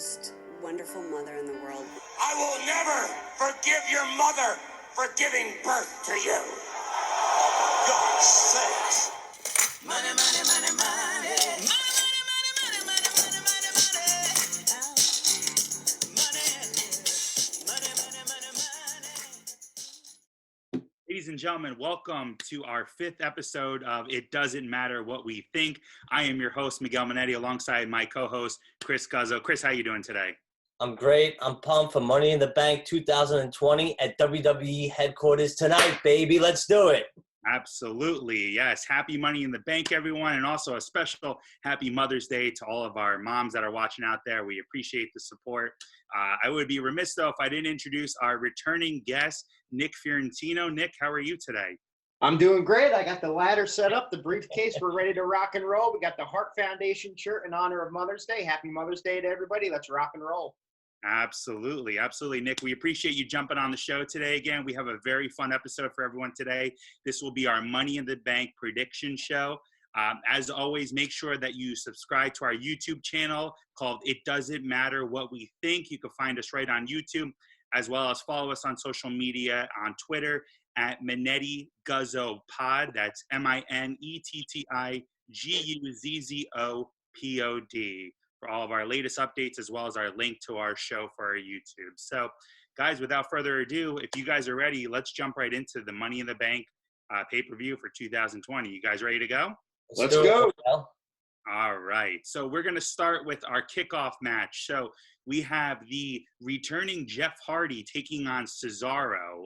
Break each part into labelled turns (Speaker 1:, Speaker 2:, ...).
Speaker 1: most wonderful mother in the world.
Speaker 2: I will never forgive your mother for giving birth to you. God's sakes. Money, money, money, money.
Speaker 3: Ladies and gentlemen, welcome to our 5th episode of It Doesn't Matter What We Think. I am your host, Miguel Manetti, alongside my co-host, Chris Guzzo. Chris, how you doing today?
Speaker 4: I'm great. I'm pumped for Money in the Bank 2020 at WWE headquarters tonight, baby. Let's do it.
Speaker 3: Absolutely. Yes. Happy Money in the Bank, everyone. And also a special happy Mother's Day to all of our moms that are watching out there. We appreciate the support. I would be remiss, though, if I didn't introduce our returning guest, Nick Fiorentino. Nick, how are you today?
Speaker 5: I'm doing great. I got the ladder set up, the briefcase. We're ready to rock and roll. We got the Heart Foundation shirt in honor of Mother's Day. Happy Mother's Day to everybody. Let's rock and roll.
Speaker 3: Absolutely. Absolutely, Nick. We appreciate you jumping on the show today. Again, we have a very fun episode for everyone today. This will be our Money in the Bank prediction show. As always, make sure that you subscribe to our YouTube channel called It Doesn't Matter What We Think. You can find us right on YouTube, as well as follow us on social media on Twitter at Manetti Guzzo Pod. That's MINETTIGUZZOPOD for all of our latest updates, as well as our link to our show for our YouTube. So, guys, without further ado, if you guys are ready, let's jump right into the Money in the Bank pay-per-view for 2020. You guys ready to go?
Speaker 5: Let's go.
Speaker 3: All right. So we're going to start with our kickoff match. So we have the returning Jeff Hardy taking on Cesaro.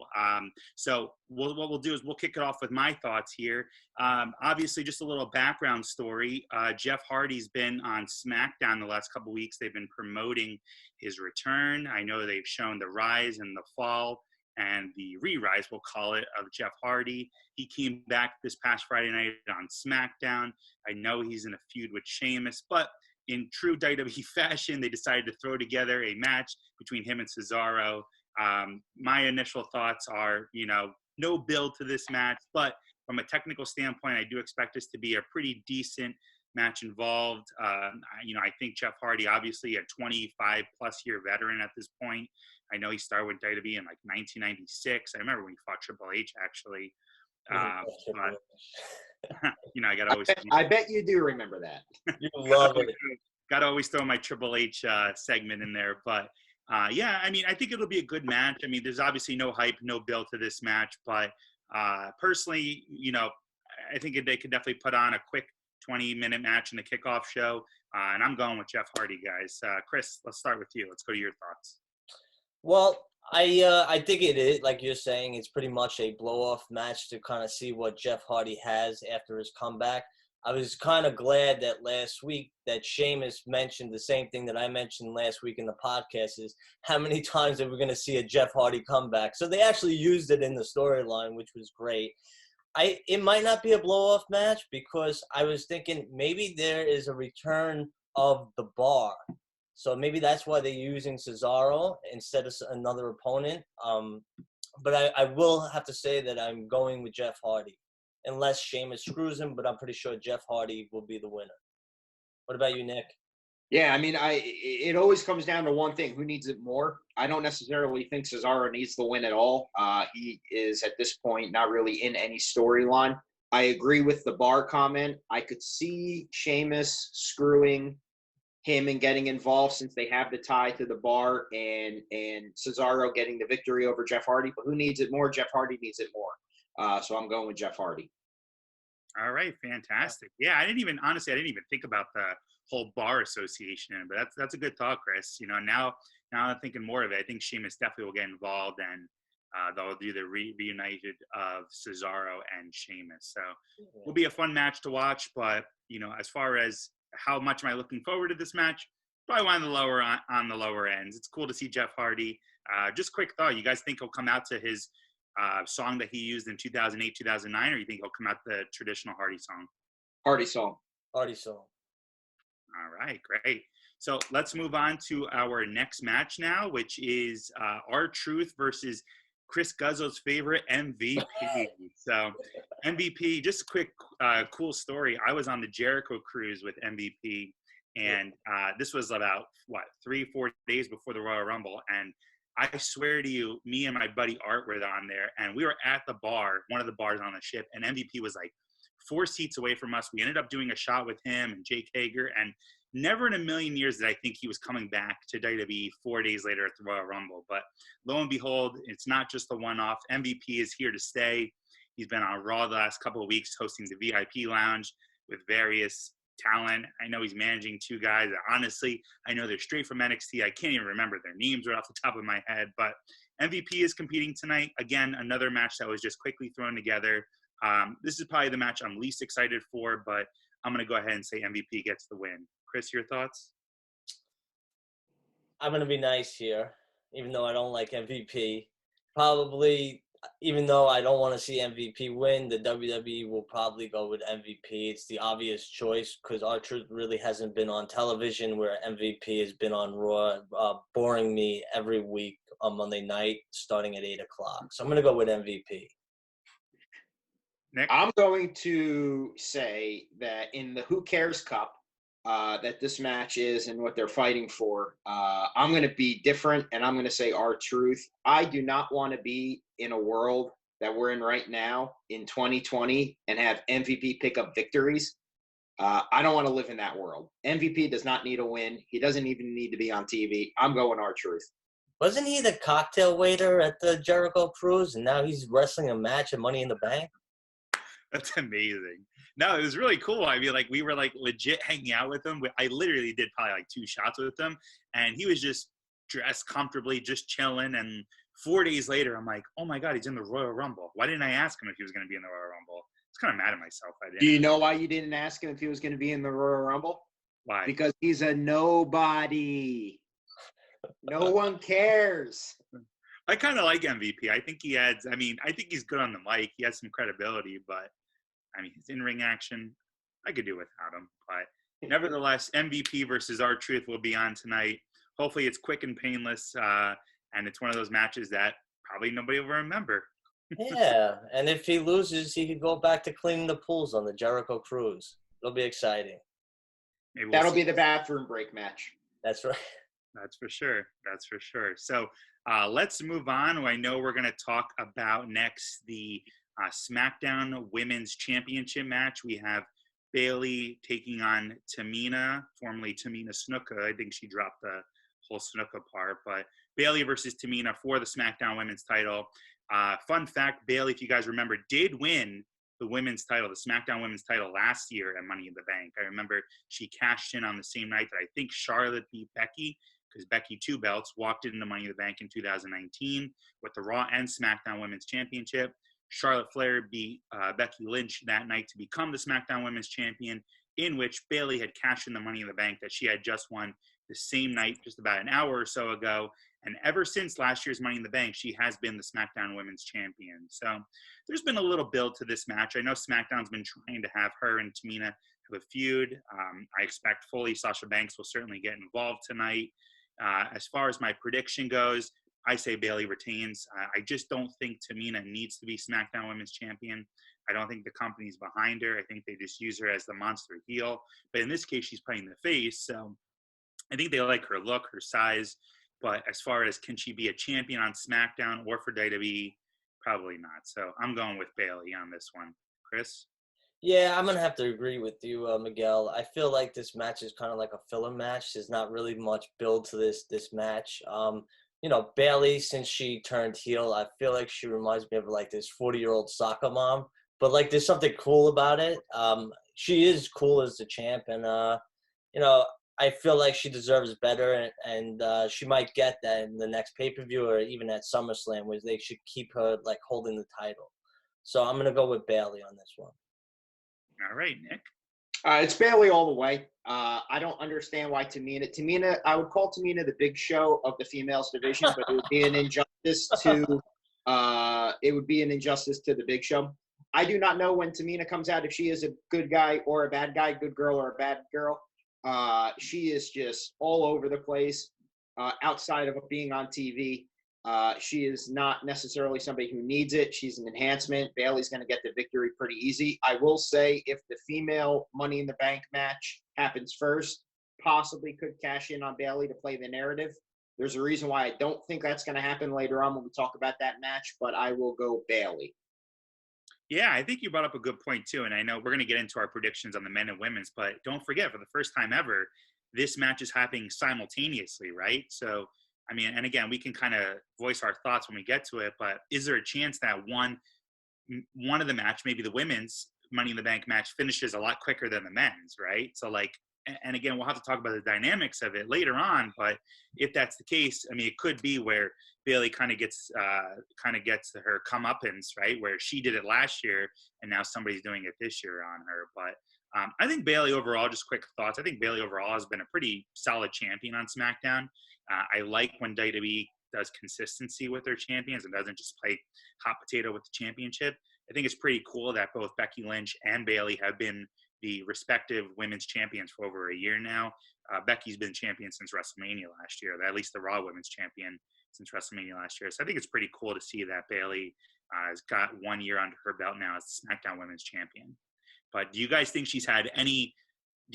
Speaker 3: So what we'll do is we'll kick it off with my thoughts here. Obviously, just a little background story. Jeff Hardy's been on SmackDown the last couple weeks. They've been promoting his return. I know they've shown the rise and the fall and the re-rise, we'll call it, of Jeff Hardy. He came back this past Friday night on SmackDown. I know he's in a feud with Sheamus, but in true WWE fashion, they decided to throw together a match between him and Cesaro. My initial thoughts are, no build to this match, but from a technical standpoint, I do expect this to be a pretty decent match involved. I think Jeff Hardy, obviously a 25-plus year veteran at this point. I know he started with WWE in like 1996. I remember when he fought Triple H, actually. I got to always.
Speaker 5: I bet you do remember that.
Speaker 4: You love it.
Speaker 3: Got to always throw my Triple H segment in there, but I think it'll be a good match. I mean, there's obviously no hype, no build to this match, but personally, I think they could definitely put on a quick 20-minute match in the kickoff show, and I'm going with Jeff Hardy, guys. Chris, let's start with you. Let's go to your thoughts.
Speaker 4: Well, I think it is, like you're saying, it's pretty much a blow-off match to kind of see what Jeff Hardy has after his comeback. I was kind of glad that last week that Sheamus mentioned the same thing that I mentioned last week in the podcast, is how many times are we going to see a Jeff Hardy comeback? So they actually used it in the storyline, which was great. It might not be a blow-off match because I was thinking maybe there is a return of the Bar. So maybe that's why they're using Cesaro instead of another opponent. But I will have to say that I'm going with Jeff Hardy, unless Sheamus screws him, but I'm pretty sure Jeff Hardy will be the winner. What about you, Nick?
Speaker 5: Yeah, it always comes down to one thing. Who needs it more? I don't necessarily think Cesaro needs the win at all. He is, at this point, not really in any storyline. I agree with the Bar comment. I could see Sheamus screwing him and getting involved since they have the tie to the Bar, and Cesaro getting the victory over Jeff Hardy. But who needs it more? Jeff Hardy needs it more. So I'm going with Jeff Hardy.
Speaker 3: All right, fantastic. Yeah, I didn't even think about the whole Bar association, but that's a good thought, Chris. Now I'm thinking more of it. I think Sheamus definitely will get involved, and they'll do the reunited of Cesaro and Sheamus. So it'll be a fun match to watch. But as far as how much am I looking forward to this match? Probably one of the lower on the lower ends. It's cool to see Jeff Hardy. Just quick thought: you guys think he'll come out to his song that he used in 2008, 2009, or you think he'll come out the traditional Hardy song?
Speaker 5: Hardy song.
Speaker 4: Hardy song.
Speaker 3: All right, great. So let's move on to our next match now, which is R-Truth versus Chris Guzzo's favorite, MVP. So MVP, just a quick cool story. I was on the Jericho cruise with MVP, And this was about, 3-4 days before the Royal Rumble. And I swear to you, me and my buddy Art were on there, and we were at the bar, one of the bars on the ship, and MVP was like 4 seats away from us. We ended up doing a shot with him and Jake Hager, and never in a million years did I think he was coming back to WWE 4 days later at the Royal Rumble. But lo and behold, it's not just a one-off. MVP is here to stay. He's been on Raw the last couple of weeks hosting the VIP lounge with various talent. I know he's managing 2 guys. Honestly, I know they're straight from NXT. I can't even remember their names right off the top of my head. But MVP is competing tonight. Again, another match that was just quickly thrown together. This is probably the match I'm least excited for, but I'm going to go ahead and say MVP gets the win. Chris, your thoughts?
Speaker 4: I'm going to be nice here, even though I don't like MVP. Probably, even though I don't want to see MVP win, the WWE will probably go with MVP. It's the obvious choice because R-Truth really hasn't been on television, where MVP has been on Raw, boring me every week on Monday night starting at 8 o'clock. So I'm going to go with MVP.
Speaker 3: Nick?
Speaker 5: I'm going to say that in the Who Cares Cup, that this match is and what they're fighting for, I'm going to be different, and I'm going to say R-Truth. I do not want to be in a world that we're in right now in 2020 and have MVP pick up victories. I don't want to live in that world. MVP does not need a win. He doesn't even need to be on TV. I'm going R-Truth.
Speaker 4: Wasn't he the cocktail waiter at the Jericho Cruise, and now he's wrestling a match at Money in the Bank?
Speaker 3: That's amazing. No, it was really cool. I mean, like, we were like legit hanging out with him. I literally did probably like 2 shots with him, and he was just dressed comfortably, just chilling. And 4 days later, I'm like, oh my God, he's in the Royal Rumble. Why didn't I ask him if he was going to be in the Royal Rumble? I was kind of mad at myself. I didn't.
Speaker 5: Do you know why you didn't ask him if he was going to be in the Royal Rumble?
Speaker 3: Why?
Speaker 5: Because he's a nobody. No one cares.
Speaker 3: I kind of like MVP. I think I think he's good on the mic. He has some credibility, but I mean, his in-ring action, I could do without him. But nevertheless, MVP versus R-Truth will be on tonight. Hopefully it's quick and painless, and it's one of those matches that probably nobody will remember.
Speaker 4: Yeah, and if he loses, he could go back to cleaning the pools on the Jericho Cruise. It'll be exciting.
Speaker 3: Maybe
Speaker 5: That'll be the bathroom break match.
Speaker 4: That's right.
Speaker 3: That's for sure. That's for sure. So let's move on. I know we're going to talk about next the SmackDown Women's Championship match. We have Bayley taking on Tamina, formerly Tamina Snuka. I think she dropped the whole Snuka part, but Bayley versus Tamina for the SmackDown Women's title. Fun fact, Bayley, if you guys remember, did win the women's title, the SmackDown Women's title last year at Money in the Bank. I remember she cashed in on the same night that I think Charlotte beat Becky, because Becky 2 belts walked into Money in the Bank in 2019 with the Raw and SmackDown Women's Championship. Charlotte Flair beat Becky Lynch that night to become the SmackDown Women's Champion, in which Bayley had cashed in the Money in the Bank that she had just won the same night, just about an hour or so ago. And ever since last year's Money in the Bank, she has been the SmackDown Women's Champion. So there's been a little build to this match. I know SmackDown's been trying to have her and Tamina have a feud. I expect fully Sasha Banks will certainly get involved tonight. As far as my prediction goes, I say Bayley retains. I just don't think Tamina needs to be SmackDown Women's Champion. I don't think the company's behind her. I think they just use her as the monster heel. But in this case, she's playing the face. So I think they like her look, her size. But as far as can she be a champion on SmackDown or for WWE, probably not. So I'm going with Bayley on this one. Chris?
Speaker 4: Yeah, I'm going to have to agree with you, Miguel. I feel like this match is kind of like a filler match. There's not really much build to this match. Bayley, since she turned heel, I feel like she reminds me of like this 40-year-old soccer mom. But like there's something cool about it. She is cool as the champ. And, I feel like she deserves better. And she might get that in the next pay-per-view or even at SummerSlam, where they should keep her like holding the title. So I'm going to go with Bayley on this one.
Speaker 3: All right, Nick.
Speaker 5: It's Bayley all the way. I don't understand why Tamina, I would call Tamina the Big Show of the females division, but it would be an injustice to the Big Show. I do not know when Tamina comes out if she is a good guy or a bad guy, good girl or a bad girl. She is just all over the place outside of being on TV. She is not necessarily somebody who needs it. She's an enhancement. Bayley's going to get the victory pretty easy. I will say if the female Money in the Bank match happens first, possibly could cash in on Bayley to play the narrative. There's a reason why I don't think that's going to happen later on when we talk about that match, but I will go Bayley.
Speaker 3: Yeah, I think you brought up a good point too. And I know we're going to get into our predictions on the men and women's, but don't forget, for the first time ever, this match is happening simultaneously, right? So, I mean, and again, we can kind of voice our thoughts when we get to it, but is there a chance that one of the match, maybe the women's Money in the Bank match, finishes a lot quicker than the men's, right? So like, and again, we'll have to talk about the dynamics of it later on, but if that's the case, I mean, it could be where Bayley kind of gets her comeuppance, right? Where she did it last year and now somebody's doing it this year on her. But I think Bayley overall, just quick thoughts, I think Bayley overall has been a pretty solid champion on SmackDown. I like when WWE does consistency with their champions and doesn't just play hot potato with the championship. I think it's pretty cool that both Becky Lynch and Bayley have been the respective women's champions for over a year now. Becky's been champion since WrestleMania last year, at least the Raw women's champion since WrestleMania last year. So I think it's pretty cool to see that Bayley has got 1 year under her belt now as the SmackDown women's champion. But do you guys think do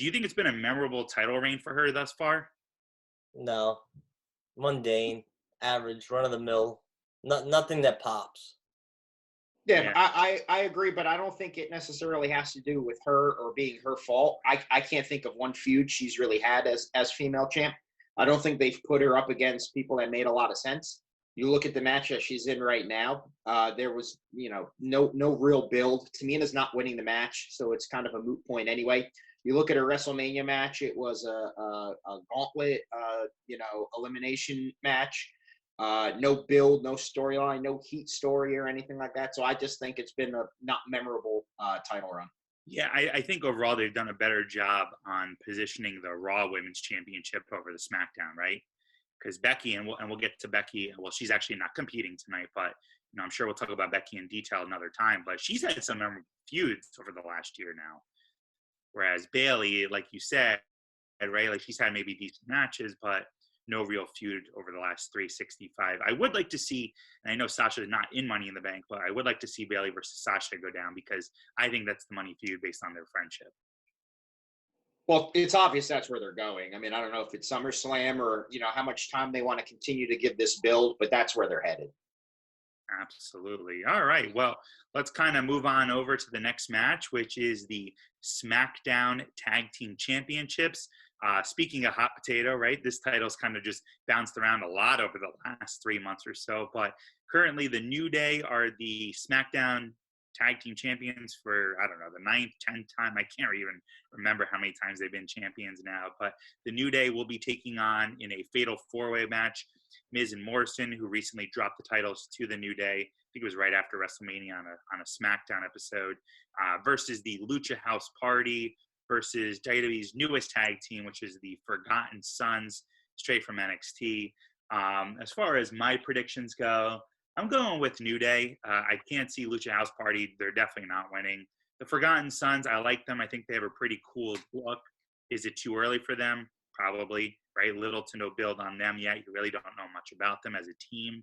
Speaker 3: you think it's been a memorable title reign for her thus far?
Speaker 4: No. Mundane, average, run-of-the-mill, nothing that pops.
Speaker 5: Yeah, I agree, but I don't think it necessarily has to do with her or being her fault. I can't think of one feud she's really had as female champ. I don't think they've put her up against people that made a lot of sense. You look at the match that she's in right now, there was, no real build. Tamina's not winning the match, so it's kind of a moot point anyway. You look at her WrestleMania match, it was a gauntlet, elimination match. No build, no storyline, no heat story or anything like that. So I just think it's been a not memorable title run.
Speaker 3: Yeah, I think overall they've done a better job on positioning the Raw Women's Championship over the SmackDown, right? Because Becky, and we'll get to Becky, well, she's actually not competing tonight, but I'm sure we'll talk about Becky in detail another time, but she's had some memorable feuds over the last year now. Whereas Bayley, like you said, right, like she's had maybe decent matches, but no real feud over the last 365. I would like to see, and I know Sasha's not in Money in the Bank, but I would like to see Bayley versus Sasha go down because I think that's the money feud based on their friendship.
Speaker 5: Well, it's obvious that's where they're going. I mean, I don't know if it's SummerSlam or, how much time they want to continue to give this build, but that's where they're headed.
Speaker 3: Absolutely. All right. Well, let's kind of move on over to the next match, which is the SmackDown Tag Team Championships. Speaking of hot potato, right, this title's kind of just bounced around a lot over the last 3 months or so, but currently the New Day are the SmackDown Tag Team Champions for, I don't know, the 9th, 10th time. I can't even remember how many times they've been champions now, but the New Day will be taking on in a fatal four-way match Miz and Morrison, who recently dropped the titles to the New Day. I think it was right after WrestleMania on a SmackDown episode, versus the Lucha House Party, versus WWE's newest tag team, which is the Forgotten Sons, straight from NXT. As far as my predictions go, I'm going with New Day. I can't see Lucha House Party. They're definitely not winning. The Forgotten Sons, I like them. I think they have a pretty cool look. Is it too early for them? Probably, right? Little to no build on them yet. You really don't know much about them as a team.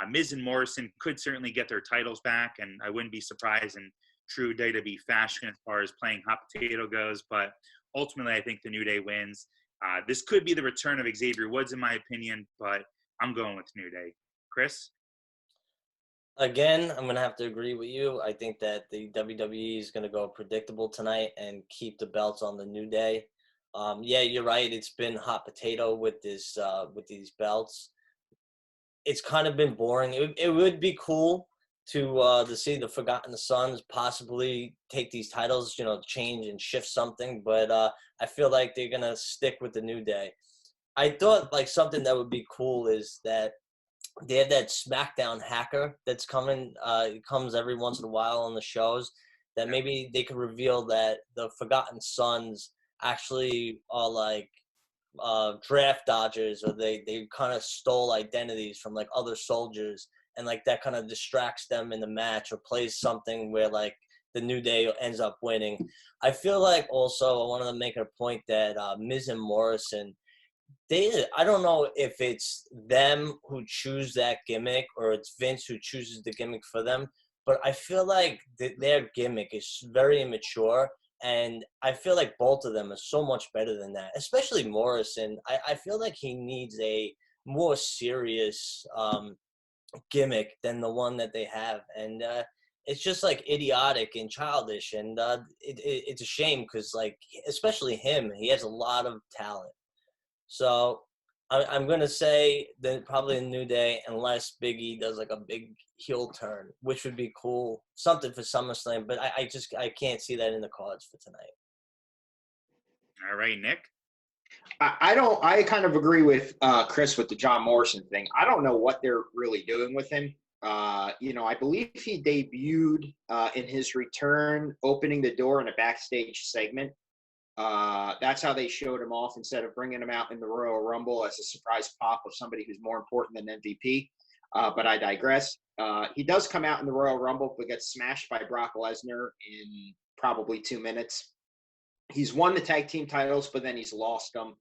Speaker 3: Miz and Morrison could certainly get their titles back, and I wouldn't be surprised in true WWE fashion as far as playing hot potato goes, but ultimately I think the New Day wins. This could be the return of Xavier Woods in my opinion, but I'm going with New Day. Chris?
Speaker 4: Again, I'm going to have to agree with you. I think that the WWE is going to go predictable tonight and keep the belts on the New Day. Yeah, you're right. It's been hot potato with these belts. It's kind of been boring. It would be cool to see the Forgotten Sons possibly take these titles, change and shift something. But I feel like they're going to stick with the New Day. I thought like something that would be cool is that they have that SmackDown hacker that's coming. It comes every once in a while on the shows. That maybe they could reveal that the Forgotten Sons actually are like draft dodgers, or they kind of stole identities from like other soldiers, and like that kind of distracts them in the match or plays something where like the New Day ends up winning. I feel like also I wanted to make a point that Miz and Morrison, I don't know if it's them who choose that gimmick or it's Vince who chooses the gimmick for them, but I feel like their gimmick is very immature And I feel like both of them are so much better than that, especially Morrison. I feel like he needs a more serious gimmick than the one that they have. And it's just like idiotic and childish. And it's a shame because, like, especially him, he has a lot of talent. So I'm going to say that probably a New Day, unless Big E does like a big heel turn, which would be cool. Something for SummerSlam, but I can't see that in the cards for tonight.
Speaker 3: All right, Nick?
Speaker 5: I kind of agree with Chris with the John Morrison thing. I don't know what they're really doing with him. I believe he debuted in his return, opening the door in a backstage segment. That's how they showed him off instead of bringing him out in the Royal Rumble as a surprise pop of somebody who's more important than MVP. But I digress. He does come out in the Royal Rumble, but gets smashed by Brock Lesnar in probably 2 minutes. He's won the tag team titles, but then he's lost them.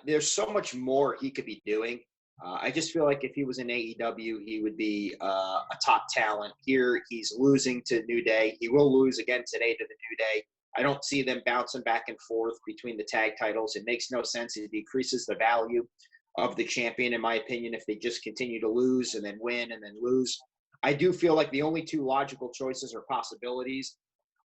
Speaker 5: There's so much more he could be doing. I just feel like if he was in AEW, he would be a top talent. Here, he's losing to New Day. He will lose again today to the New Day. I don't see them bouncing back and forth between the tag titles. It makes no sense. It decreases the value of the champion, in my opinion, if they just continue to lose and then win and then lose. I do feel like the only two logical choices or possibilities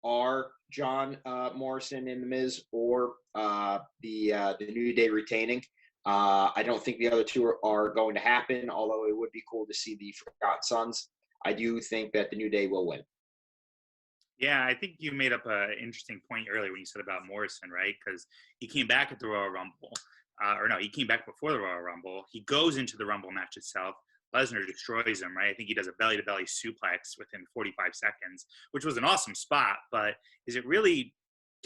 Speaker 5: are John Morrison and The Miz or the New Day retaining. I don't think the other two are going to happen, although it would be cool to see the Forgotten Sons. I do think that the New Day will win.
Speaker 3: Yeah, I think you made up an interesting point earlier when you said about Morrison, right? Because he came back at the Royal Rumble. He came back before the Royal Rumble. He goes into the Rumble match itself. Lesnar destroys him, right? I think he does a belly-to-belly suplex within 45 seconds, which was an awesome spot. But is it really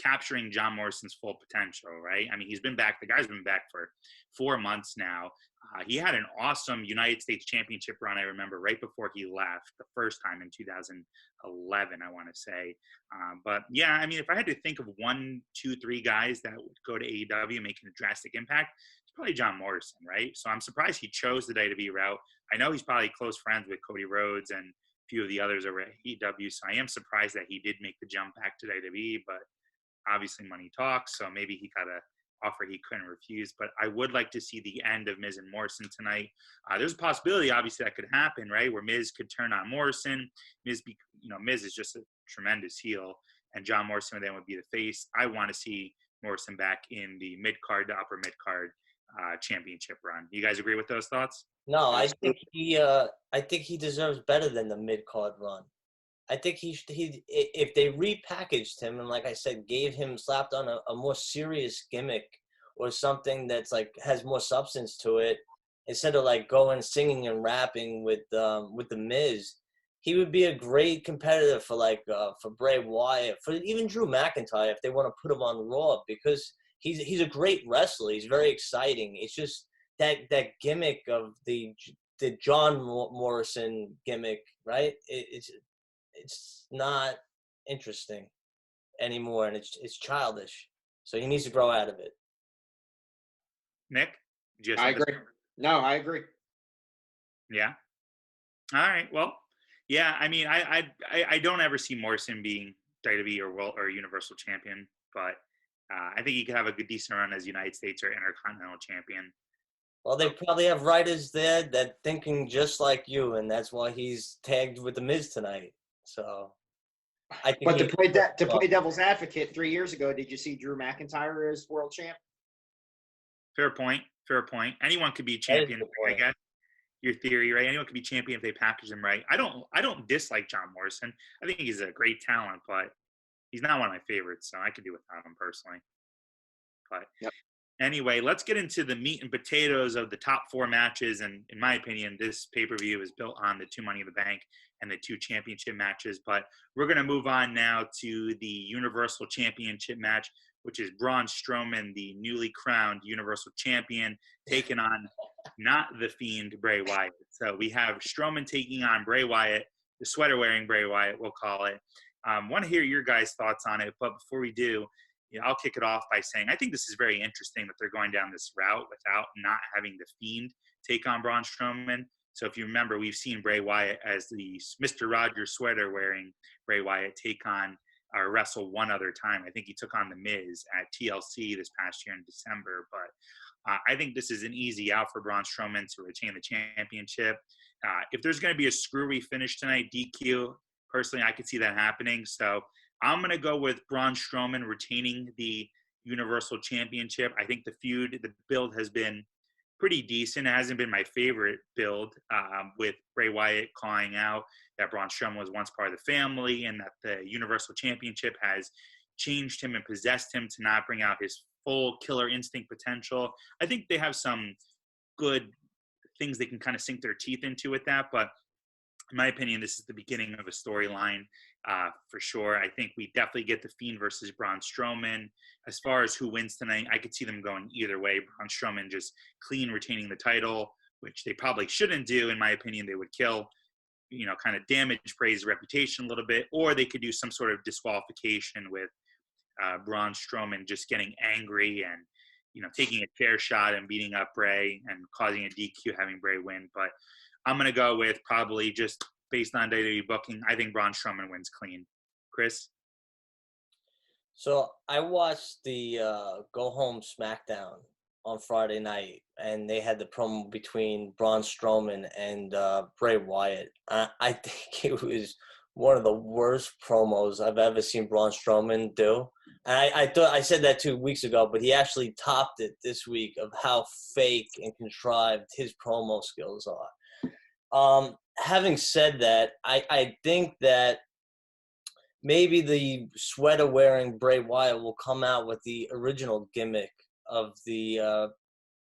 Speaker 3: capturing John Morrison's full potential, right? I mean, he's been back. The guy's been back for 4 months now. He had an awesome United States Championship run, I remember, right before he left the first time in 2011, I want to say. But, yeah, I mean, if I had to think of 1, 2, 3 guys that would go to AEW making a drastic impact, it's probably John Morrison, right? So I'm surprised he chose the WWE route. I know he's probably close friends with Cody Rhodes and a few of the others over at AEW, so I am surprised that he did make the jump back to WWE, but obviously money talks, so maybe he got a offer he couldn't refuse. But I would like to see the end of Miz and Morrison tonight. There's a possibility, obviously, that could happen, right? Where Miz could turn on Morrison. Miz is just a tremendous heel, and John Morrison then would be the face. I want to see Morrison back in the mid-card to upper mid-card championship run. You guys agree with those thoughts?
Speaker 4: No, I think he deserves better than the mid-card run. I think he if they repackaged him and, like I said, slapped on a more serious gimmick or something that's like has more substance to it, instead of like going singing and rapping with the Miz, he would be a great competitor for Bray Wyatt, for even Drew McIntyre if they want to put him on Raw, because he's a great wrestler. He's very exciting. It's just that gimmick of the John Morrison gimmick, right? It's not interesting anymore, and it's childish. So he needs to grow out of it.
Speaker 3: Nick?
Speaker 5: I agree. No, I agree.
Speaker 3: Yeah. All right. Well, yeah. I mean, I don't ever see Morrison being WWE or World or Universal Champion, but I think he could have a good decent run as United States or Intercontinental Champion.
Speaker 4: Well, they probably have writers there that thinking just like you, and that's why he's tagged with the Miz tonight. So, I think.
Speaker 5: But to play devil's advocate, 3 years ago, did you see Drew McIntyre as world champ?
Speaker 3: Fair point. Anyone could be champion, I guess. Your theory, right? Anyone could be champion if they package them right. I don't dislike John Morrison. I think he's a great talent, but he's not one of my favorites, so I could do without him personally. But Anyway, let's get into the meat and potatoes of the top 4 matches. And in my opinion, this pay-per-view is built on the 2 Money in the Bank and the 2 championship matches. But we're going to move on now to the Universal Championship match, which is Braun Strowman, the newly crowned Universal Champion, taking on not the Fiend, Bray Wyatt. So we have Strowman taking on Bray Wyatt, the sweater-wearing Bray Wyatt, we'll call it. Want to hear your guys' thoughts on it. But before we do, I'll kick it off by saying I think this is very interesting that they're going down this route without not having the Fiend take on Braun Strowman. So if you remember, we've seen Bray Wyatt as the Mr. Rogers sweater wearing Bray Wyatt take on wrestle one other time. I think he took on The Miz at TLC this past year in December. But I think this is an easy out for Braun Strowman to retain the championship. If there's going to be a screwy finish tonight, DQ, personally, I could see that happening. So I'm going to go with Braun Strowman retaining the Universal Championship. I think the build has been pretty decent. It hasn't been my favorite build, with Bray Wyatt calling out that Braun Strowman was once part of the family and that the Universal Championship has changed him and possessed him to not bring out his full killer instinct potential. I think they have some good things they can kind of sink their teeth into with that, but in my opinion, this is the beginning of a storyline for sure. I think we definitely get The Fiend versus Braun Strowman. As far as who wins tonight, I could see them going either way. Braun Strowman just clean retaining the title, which they probably shouldn't do. In my opinion, they would kill, kind of damage Bray's reputation a little bit, or they could do some sort of disqualification with Braun Strowman just getting angry and, taking a chair shot and beating up Bray and causing a DQ, having Bray win. But I'm going to go with, probably just based on WWE booking, I think Braun Strowman wins clean. Chris?
Speaker 4: So I watched the Go Home SmackDown on Friday night, and they had the promo between Braun Strowman and Bray Wyatt. I think it was one of the worst promos I've ever seen Braun Strowman do. And I thought I said that 2 weeks ago, but he actually topped it this week of how fake and contrived his promo skills are. Having said that, I think that maybe the sweater-wearing Bray Wyatt will come out with the original gimmick of the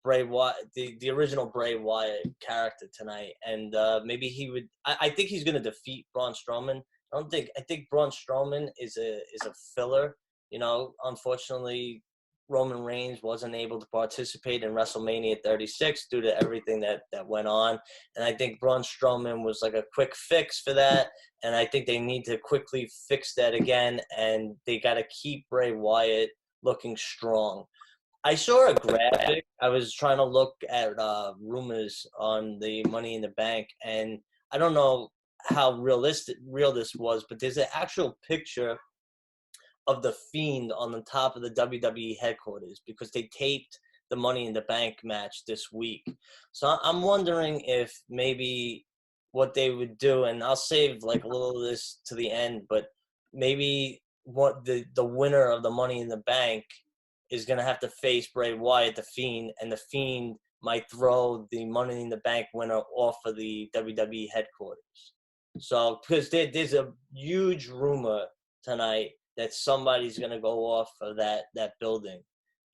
Speaker 4: Bray Wyatt, the original Bray Wyatt character tonight, and maybe he would. I think he's going to defeat Braun Strowman. I think Braun Strowman is a filler. Unfortunately, Roman Reigns wasn't able to participate in WrestleMania 36 due to everything that went on. And I think Braun Strowman was like a quick fix for that. And I think they need to quickly fix that again. And they got to keep Bray Wyatt looking strong. I saw a graphic. I was trying to look at rumors on the Money in the Bank. And I don't know how real this was, but there's an actual picture of the Fiend on the top of the WWE headquarters because they taped the Money in the Bank match this week. So I'm wondering if maybe what they would do, and I'll save like a little of this to the end, but maybe what the winner of the Money in the Bank is going to have to face Bray Wyatt, the Fiend, and the Fiend might throw the Money in the Bank winner off of the WWE headquarters. So because there's a huge rumor tonight that somebody's going to go off of that building.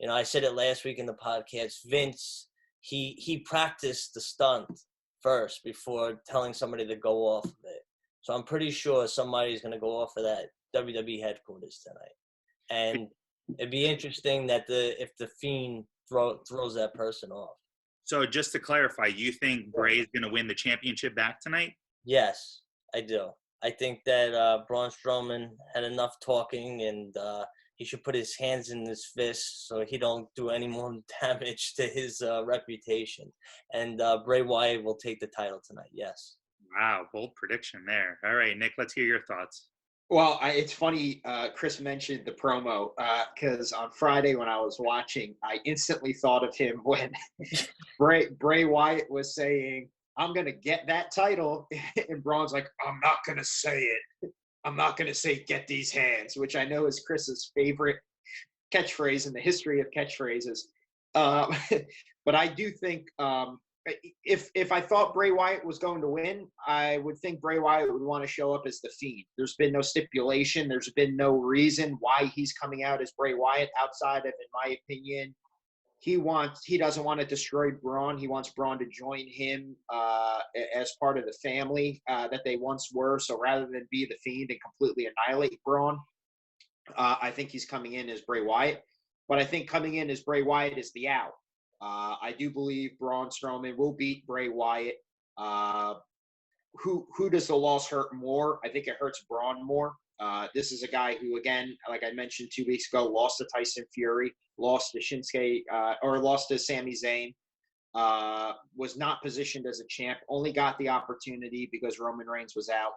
Speaker 4: I said it last week in the podcast. Vince, he practiced the stunt first before telling somebody to go off of it. So I'm pretty sure somebody's going to go off of that WWE headquarters tonight. And it'd be interesting that if the Fiend throws that person off.
Speaker 3: So just to clarify, you think Bray's going to win the championship back tonight?
Speaker 4: Yes, I do. I think that Braun Strowman had enough talking, and he should put his hands in his fists so he don't do any more damage to his reputation. And Bray Wyatt will take the title tonight, yes.
Speaker 3: Wow, bold prediction there. All right, Nick, let's hear your thoughts.
Speaker 5: Well, it's funny, Chris mentioned the promo, because on Friday when I was watching, I instantly thought of him when Bray Wyatt was saying, I'm going to get that title. And Braun's like, I'm not going to say it. I'm not going to say get these hands, which I know is Chris's favorite catchphrase in the history of catchphrases. But I do think if I thought Bray Wyatt was going to win, I would think Bray Wyatt would want to show up as the Fiend. There's been no stipulation. There's been no reason why he's coming out as Bray Wyatt outside of, in my opinion, he doesn't want to destroy Braun. He wants Braun to join him as part of the family that they once were. So rather than be the Fiend and completely annihilate Braun, I think he's coming in as Bray Wyatt. But I think coming in as Bray Wyatt is the out. I do believe Braun Strowman will beat Bray Wyatt. Who does the loss hurt more? I think it hurts Braun more. This is a guy who, again, like I mentioned 2 weeks ago, lost to Tyson Fury, lost to Sami Zayn, was not positioned as a champ, only got the opportunity because Roman Reigns was out.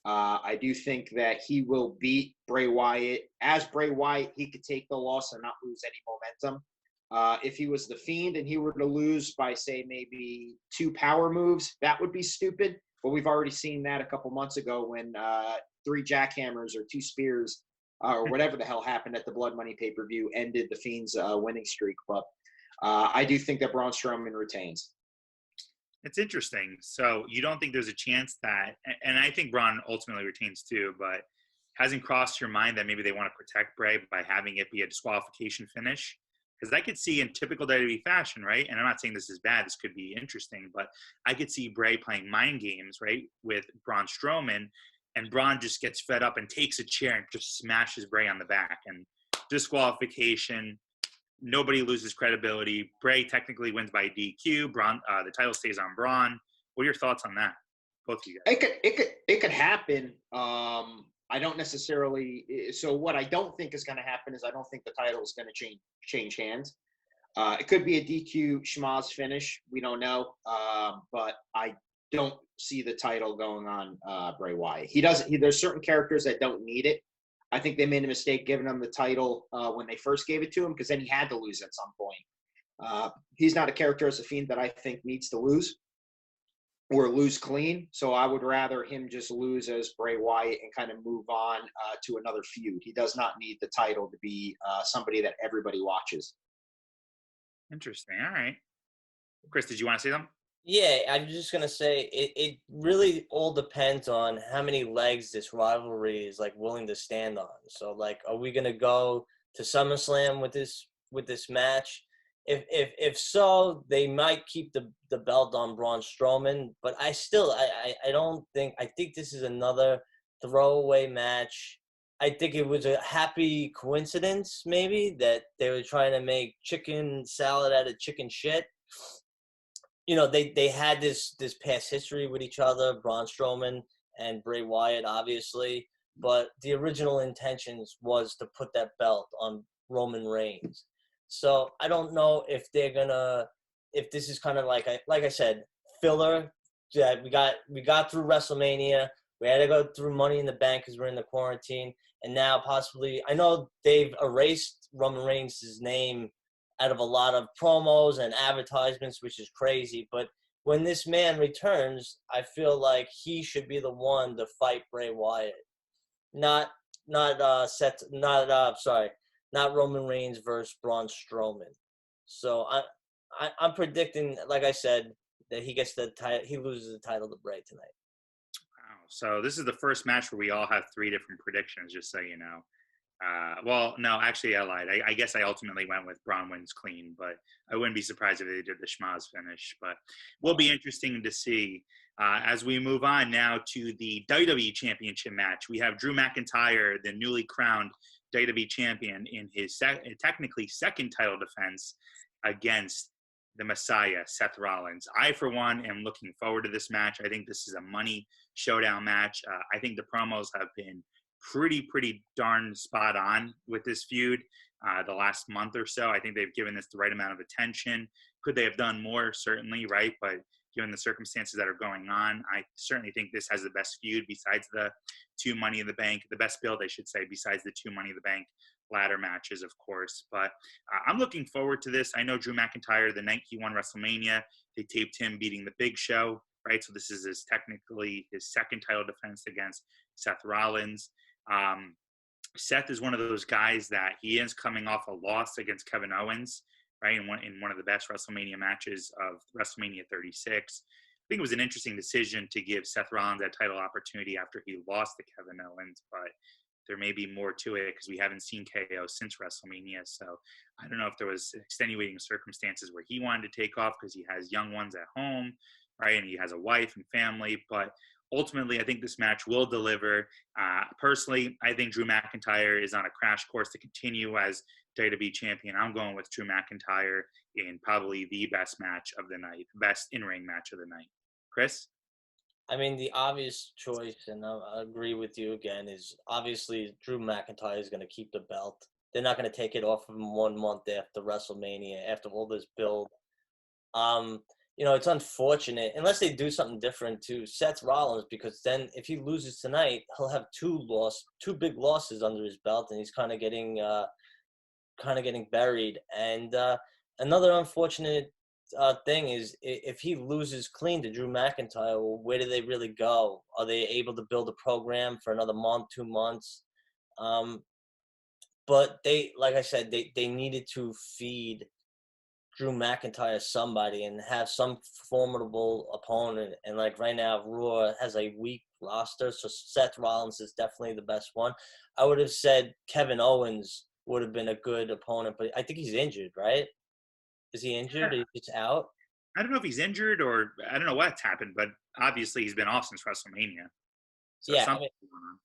Speaker 5: I do think that he will beat Bray Wyatt. As Bray Wyatt, he could take the loss and not lose any momentum. If he was the Fiend and he were to lose by, say, maybe 2 power moves, that would be stupid. But we've already seen that a couple months ago when 3 jackhammers or 2 spears or whatever the hell happened at the Blood Money pay-per-view ended the Fiend's winning streak. But I do think that Braun Strowman retains.
Speaker 3: It's interesting. So you don't think there's a chance that, and I think Braun ultimately retains too, but hasn't crossed your mind that maybe they want to protect Bray by having it be a disqualification finish? Because I could see in typical WWE fashion, right? And I'm not saying this is bad. This could be interesting, but I could see Bray playing mind games, right, with Braun Strowman, and Braun just gets fed up and takes a chair and just smashes Bray on the back. And disqualification, nobody loses credibility. Bray technically wins by DQ. Braun, the title stays on Braun. What are your thoughts on that? Both of you guys.
Speaker 5: It could happen. I don't necessarily. So what I don't think is going to happen is I don't think the title is going to change hands. It could be a DQ schmaz finish. We don't know. But I don't see the title going on Bray Wyatt. He doesn't. There's certain characters that don't need it. I think they made a mistake giving him the title when they first gave it to him because then he had to lose at some point. He's not a character as a Fiend that I think needs to lose or lose clean. So I would rather him just lose as Bray Wyatt and kind of move on to another feud. He does not need the title to be somebody that everybody watches.
Speaker 3: Interesting. All right. Chris, did you want to say something?
Speaker 4: Yeah, I'm just going to say it really all depends on how many legs this rivalry is like willing to stand on. So like, are we going to go to SummerSlam with this match? If so, they might keep the belt on Braun Strowman, but I think this is another throwaway match. I think it was a happy coincidence maybe that they were trying to make chicken salad out of chicken shit. You know, they had this past history with each other, Braun Strowman and Bray Wyatt, obviously. But the original intentions was to put that belt on Roman Reigns. So I don't know if if this is kind of like I said, filler. That we got through WrestleMania. We had to go through Money in the Bank because we're in the quarantine, and now possibly I know they've erased Roman Reigns' name out of a lot of promos and advertisements, which is crazy. But when this man returns, I feel like he should be the one to fight Bray Wyatt, not Roman Reigns versus Braun Strowman. So I'm predicting, like I said, that he gets the title. He loses the title to Bray tonight.
Speaker 3: Wow. So this is the first match where we all have 3 different predictions, just so you know. Well, no, actually I lied. I guess I ultimately went with Braun wins clean, but I wouldn't be surprised if they did the schmaz finish. But will be interesting to see. As we move on now to the WWE Championship match, we have Drew McIntyre, the newly crowned WWE Champion, in his technically second title defense against the Messiah, Seth Rollins. I, for one, am looking forward to this match. I think this is a money showdown match. I think the promos have been pretty darn spot on with this feud the last month or so. I think they've given this the right amount of attention. Could they have done more? Certainly, right? But given the circumstances that are going on, I certainly think this has the best feud besides the 2 Money in the Bank, the best build, I should say, besides the 2 Money in the Bank ladder matches, of course. But I'm looking forward to this. I know Drew McIntyre, the night he won WrestleMania, they taped him beating the Big Show, right? So this is technically his second title defense against Seth Rollins. Seth is one of those guys that he is coming off a loss against Kevin Owens, right, in one of the best WrestleMania matches of WrestleMania 36. I think it was an interesting decision to give Seth Rollins that title opportunity after he lost to Kevin Owens, but there may be more to it because we haven't seen KO since WrestleMania. So I don't know if there was extenuating circumstances where he wanted to take off because he has young ones at home, right, and he has a wife and family. But ultimately, I think this match will deliver. Personally, I think Drew McIntyre is on a crash course to continue as WWE champion. I'm going with Drew McIntyre in probably the best match of the night, best in-ring match of the night. Chris?
Speaker 4: I mean, the obvious choice, and I agree with you again, is obviously Drew McIntyre is going to keep the belt. They're not going to take it off of him 1 month after WrestleMania, after all this build. it's unfortunate unless they do something different to Seth Rollins, because then if he loses tonight, he'll have two big losses under his belt, and he's kind of getting buried. And another unfortunate thing is if he loses clean to Drew McIntyre, well, where do they really go? Are they able to build a program for another month, 2 months? But they, like I said, they needed to feed Drew McIntyre somebody and have some formidable opponent. And like right now, Raw has a weak roster, so Seth Rollins is definitely the best one. I would have said Kevin Owens would have been a good opponent, but I think he's injured, right? Is he injured?
Speaker 3: Yeah.
Speaker 4: He's out?
Speaker 3: I don't know if he's injured or I don't know what's happened, but obviously he's been off since WrestleMania. So
Speaker 4: Yeah,
Speaker 3: something's going on.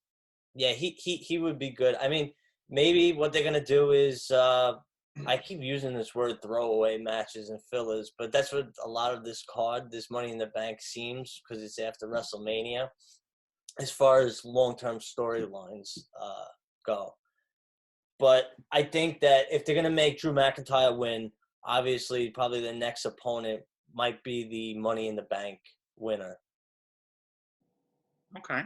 Speaker 4: Yeah, he would be good. I mean, maybe what they're gonna do is I keep using this word throwaway matches and fillers, but that's what a lot of this card, this Money in the Bank, seems, because it's after WrestleMania, as far as long-term storylines go. But I think that if they're gonna make Drew McIntyre win, obviously probably the next opponent might be the Money in the Bank winner.
Speaker 3: Okay.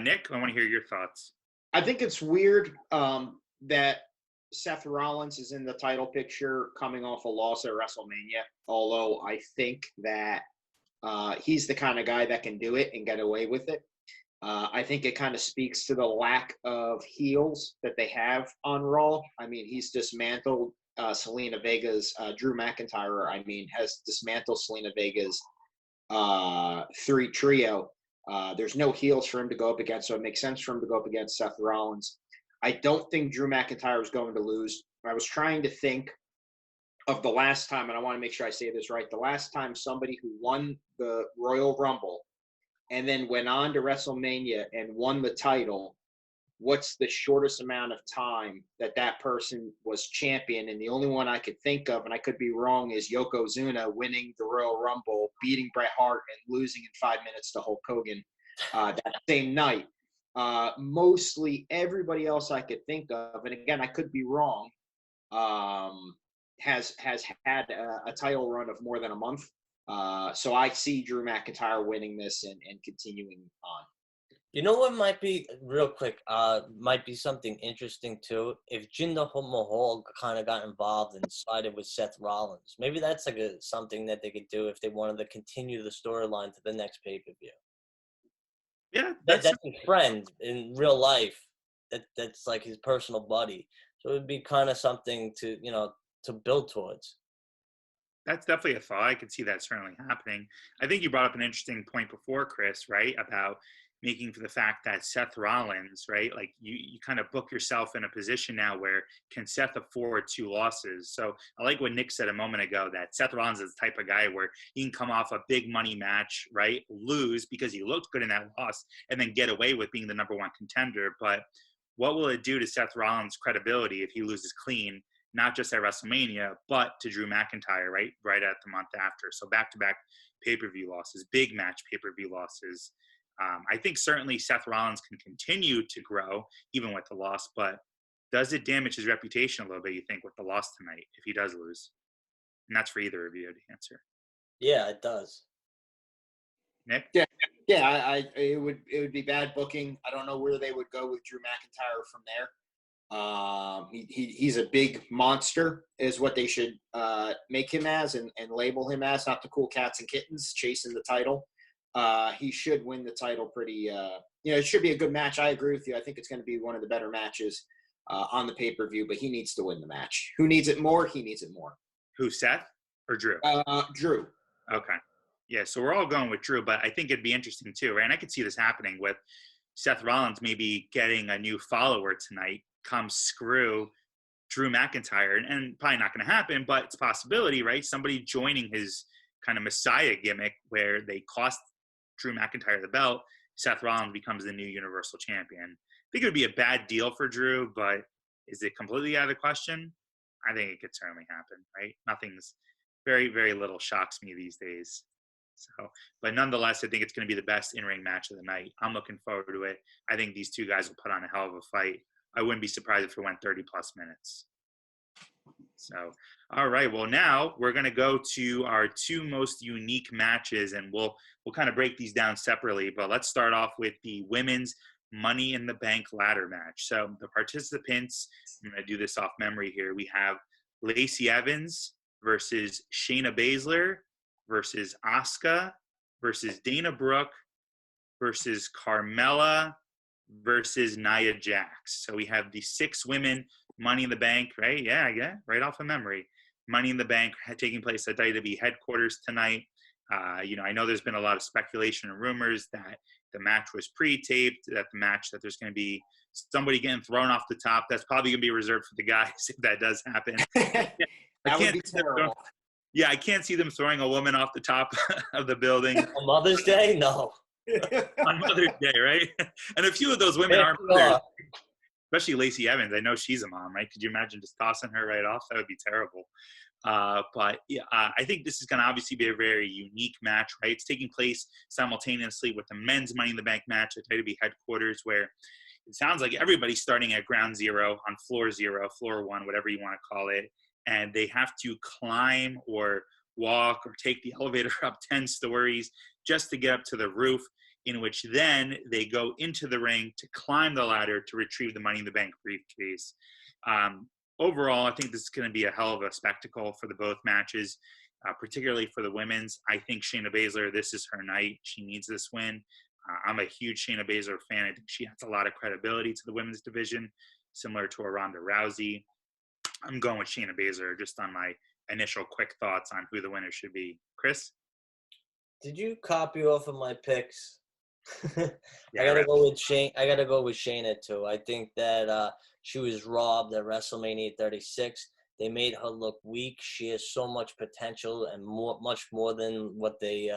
Speaker 3: Nick, I want to hear your thoughts.
Speaker 5: I think it's weird that Seth Rollins is in the title picture coming off a loss at WrestleMania, although I think that he's the kind of guy that can do it and get away with it. I think it kind of speaks to the lack of heels that they have on Raw. I mean, he's dismantled Selena Vega's Drew McIntyre, has dismantled Selena Vega's three trio. There's no heels for him to go up against, so it makes sense for him to go up against Seth Rollins. I don't think Drew McIntyre is going to lose. I was trying to think of the last time, and I want to make sure I say this right, the last time somebody who won the Royal Rumble and then went on to WrestleMania and won the title, what's the shortest amount of time that person was champion? And the only one I could think of, and I could be wrong, is Yokozuna winning the Royal Rumble, beating Bret Hart, and losing in 5 minutes to Hulk Hogan that same night. Mostly everybody else I could think of, and again, I could be wrong, has had a title run of more than a month. So I see Drew McIntyre winning this and continuing on.
Speaker 4: You know what might be, real quick, might be something interesting too? If Jinder Mahal kind of got involved and sided with Seth Rollins. Maybe that's like something that they could do if they wanted to continue the storyline to the next pay-per-view.
Speaker 3: Yeah,
Speaker 4: That's his friend in real life. That's like his personal buddy. So it would be kind of something to, to build towards.
Speaker 3: That's definitely a thought. I could see that certainly happening. I think you brought up an interesting point before, Chris, right, about making for the fact that Seth Rollins, right, like you kind of book yourself in a position now where can Seth afford 2 losses? So I like what Nick said a moment ago, that Seth Rollins is the type of guy where he can come off a big money match, right, lose because he looked good in that loss, and then get away with being the number 1 contender. But what will it do to Seth Rollins' credibility if he loses clean, not just at WrestleMania, but to Drew McIntyre, right at the month after? So back-to-back pay-per-view losses, big match pay-per-view losses. I think certainly Seth Rollins can continue to grow even with the loss, but does it damage his reputation a little bit, you think, with the loss tonight if he does lose? And that's for either of you to answer. Yeah,
Speaker 4: it does.
Speaker 3: Nick?
Speaker 5: Yeah, it would be bad booking. I don't know where they would go with Drew McIntyre from there. He's a big monster is what they should make him as and label him as, not the cool cats and kittens chasing the title. He should win the title pretty, it should be a good match. I agree with you. I think it's going to be one of the better matches on the pay-per-view, but he needs to win the match. Who needs it more? He needs it more.
Speaker 3: Who, Seth or Drew?
Speaker 5: Drew.
Speaker 3: Okay. Yeah, so we're all going with Drew, but I think it'd be interesting too, right? And I could see this happening with Seth Rollins maybe getting a new follower tonight, come screw Drew McIntyre, and probably not going to happen, but it's a possibility, right? Somebody joining his kind of Messiah gimmick where they cost Drew McIntyre the belt, Seth Rollins becomes the new Universal Champion. I think it would be a bad deal for Drew, but is it completely out of the question? I think it could certainly happen, right? Nothing's very, very little shocks me these days. So, but nonetheless, I think it's going to be the best in-ring match of the night. I'm looking forward to it. I think these two guys will put on a hell of a fight. I wouldn't be surprised if it went 30-plus minutes. So, all right. Well, now we're going to go to our two most unique matches, and we'll kind of break these down separately. But let's start off with the women's Money in the Bank ladder match. So the participants, I'm going to do this off memory here. We have Lacey Evans versus Shayna Baszler versus Asuka versus Dana Brooke versus Carmella versus Nia Jax. So we have the 6 women Money in the Bank, right? Yeah, right off of memory. Money in the Bank taking place at WWE headquarters tonight. I know there's been a lot of speculation and rumors that the match was pre-taped, that there's going to be somebody getting thrown off the top. That's probably going to be reserved for the guys if that does happen.
Speaker 5: That would be terrible.
Speaker 3: I can't see them throwing a woman off the top of the building.
Speaker 4: On Mother's Day? No.
Speaker 3: On Mother's Day, right? And a few of those women are mothers, especially Lacey Evans. I know she's a mom, right? Could you imagine just tossing her right off? That would be terrible. But I think this is going to obviously be a very unique match, right? It's taking place simultaneously with the men's Money in the Bank match at WWE headquarters, where it sounds like everybody's starting at ground zero, on floor 0, floor 1, whatever you want to call it, and they have to climb or walk or take the elevator up 10 stories just to get up to the roof, in which then they go into the ring to climb the ladder to retrieve the Money in the Bank briefcase. Overall, I think this is going to be a hell of a spectacle for the both matches, particularly for the women's. I think Shayna Baszler, this is her night. She needs this win. I'm a huge Shayna Baszler fan. I think she adds a lot of credibility to the women's division, similar to a Ronda Rousey. I'm going with Shayna Baszler just on my initial quick thoughts on who the winner should be. Chris?
Speaker 4: Did you copy off of my picks?
Speaker 3: Yeah,
Speaker 4: I gotta go with Shane. I gotta go with Shayna too. I think that she was robbed at WrestleMania 36. They made her look weak. She has so much potential and much more than what they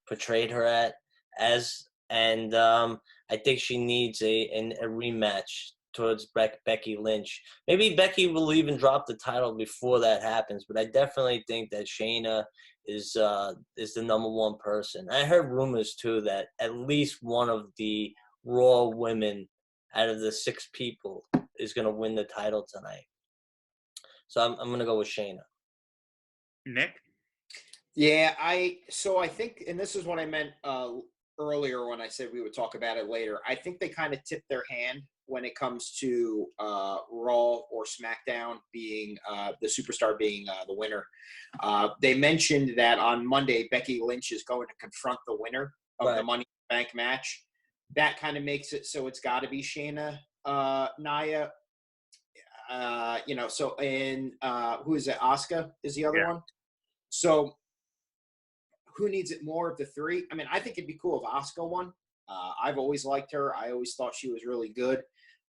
Speaker 4: portrayed her as. And I think she needs a rematch towards Becky Lynch. Maybe Becky will even drop the title before that happens. But I definitely think that Shayna is the number one person. I heard rumors too that at least one of the Raw women out of the 6 people is going to win the title tonight. So I'm going to go with Shayna.
Speaker 3: Nick?
Speaker 5: Yeah, I think, and this is what I meant earlier when I said we would talk about it later. I think they kind of tipped their hand when it comes to Raw or SmackDown being the superstar being the winner. They mentioned that on Monday, Becky Lynch is going to confront the winner of the Money in the Bank match. That kind of makes it so it's got to be Shayna, Nia. So who is it? Asuka is the other one. So who needs it more of the 3? I mean, I think it'd be cool if Asuka won. I've always liked her. I always thought she was really good.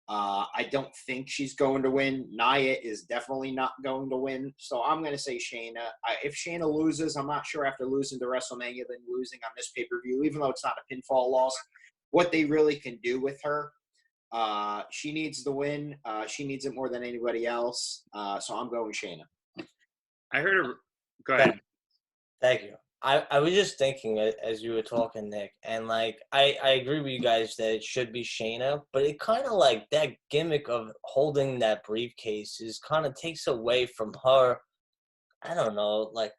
Speaker 5: I don't think she's going to win. Nia is definitely not going to win. So I'm going to say Shayna. If Shayna loses, I'm not sure after losing to WrestleMania, then losing on this pay-per-view, even though it's not a pinfall loss, what they really can do with her. She needs the win. She needs it more than anybody else. So I'm going Shayna.
Speaker 3: I heard her. Go ahead.
Speaker 4: Thank you. I was just thinking as you were talking, Nick, and like I agree with you guys that it should be Shayna, but it kind of like that gimmick of holding that briefcase is kind of takes away from her. I don't know, like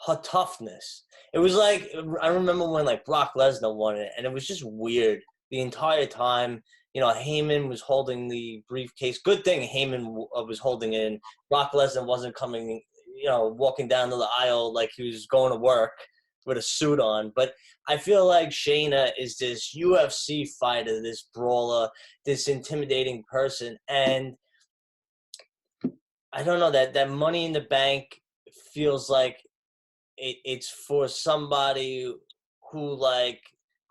Speaker 4: her toughness. It was like I remember when like Brock Lesnar won it, and it was just weird the entire time. Heyman was holding the briefcase. Good thing Heyman was holding it, and Brock Lesnar wasn't coming. Walking down to the aisle like he was going to work with a suit on. But I feel like Shayna is this UFC fighter, this brawler, this intimidating person. And I don't know, that Money in the Bank feels like it's for somebody who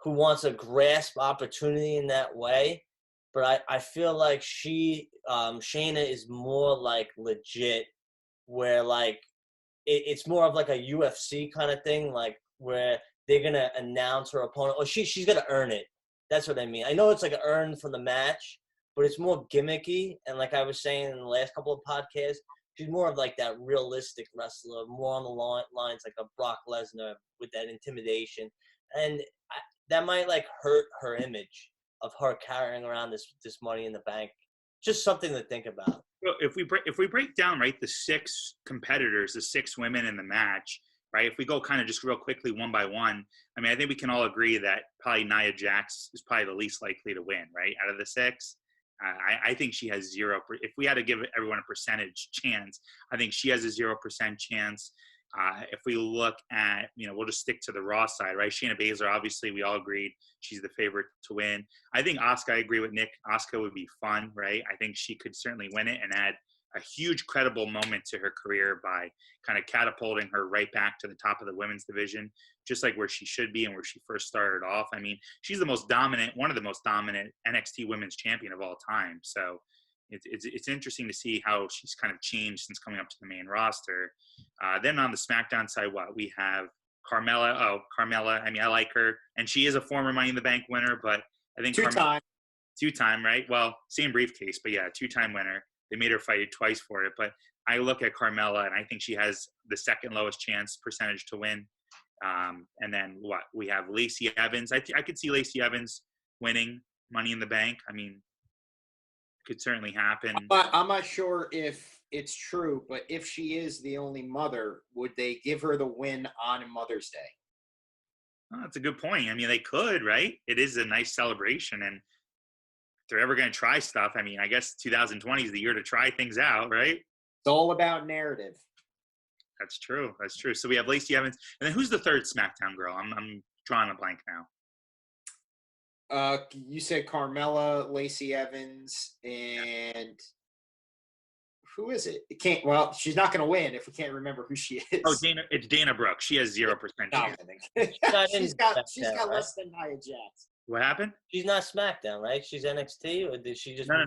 Speaker 4: wants to grasp opportunity in that way. But I feel like Shayna is more like legit, where like it's more of like a UFC kind of thing, like where they're gonna announce her opponent, or she's gonna earn it. That's what I mean. I know it's like earned from the match, but it's more gimmicky. And like I was saying in the last couple of podcasts, she's more of like that realistic wrestler, more on the lines like a Brock Lesnar with that intimidation, and that might like hurt her image of her carrying around this Money in the Bank. Just something to think about.
Speaker 3: Well, if we break down, right, the 6 competitors, the 6 women in the match, right? If we go kind of just real quickly one by one, I mean, I think we can all agree that probably Nia Jax is probably the least likely to win, right? Out of the 6, I think she has 0%. If we had to give everyone a percentage chance, I think she has a 0% chance. If we look at, we'll just stick to the Raw side, right? Shayna Baszler, obviously, we all agreed she's the favorite to win. I think Asuka, I agree with Nick. Asuka would be fun, right? I think she could certainly win it and add a huge credible moment to her career by kind of catapulting her right back to the top of the women's division, just like where she should be and where she first started off. I mean, she's one of the most dominant NXT women's champion of all time. So it's interesting to see how she's kind of changed since coming up to the main roster. Then on the SmackDown side, we have Carmella. Oh, Carmella. I mean, I like her, and she is a former Money in the Bank winner, but I think two-time, right? Well, same briefcase, but yeah, 2-time winner. They made her fight twice for it, but I look at Carmella, and I think she has the second lowest chance percentage to win. And then we have Lacey Evans. I could see Lacey Evans winning Money in the Bank. I mean, it could certainly happen.
Speaker 5: But I'm not sure if it's true, but if she is the only mother, would they give her the win on Mother's Day?
Speaker 3: Oh, that's a good point. I mean, they could, right? It is a nice celebration, and if they're ever going to try stuff, I mean, I guess 2020 is the year to try things out, right?
Speaker 5: It's all about narrative.
Speaker 3: That's true. So we have Lacey Evans, and then who's the third SmackDown girl? I'm drawing a blank now.
Speaker 5: You said Carmella, Lacey Evans, and who is it? She's not going to win if we can't remember who she is.
Speaker 3: Oh, it's Dana Brooke. She has 0% chance.
Speaker 5: She's got less than Nia Jax.
Speaker 3: What happened?
Speaker 4: She's not SmackDown, right? She's NXT, or did she just?
Speaker 3: No.